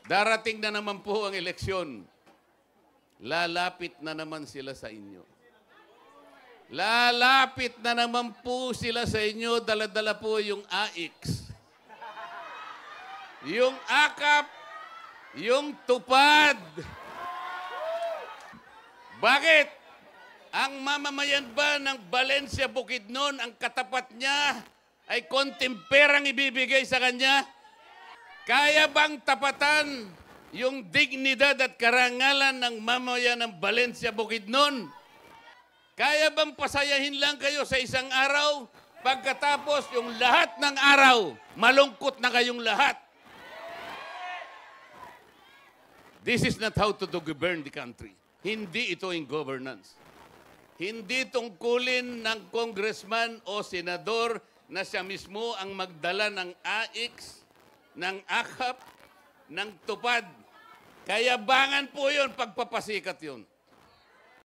Darating na naman po ang eleksyon. Lalapit na naman sila sa inyo. Lalapit na naman po sila sa inyo, dala-dala po yung AIX. Yung AKAP, yung tupad. Bakit? Ang mamamayan ba ng Valencia Bukidnon, ang katapat niya ay konting perang ibibigay sa kanya? Kaya bang tapatan yung dignidad at karangalan ng mamamayan ng Valencia Bukidnon? Kaya bang pasayahin lang kayo sa isang araw? Pagkatapos yung lahat ng araw, malungkot na kayong lahat. This is not how to govern the country. Hindi ito in governance. Hindi tungkulin ng congressman o senador na siya mismo ang magdala ng AIX, ng AKAP, ng tupad. Kayabangan po yun, pagpapasikat yun.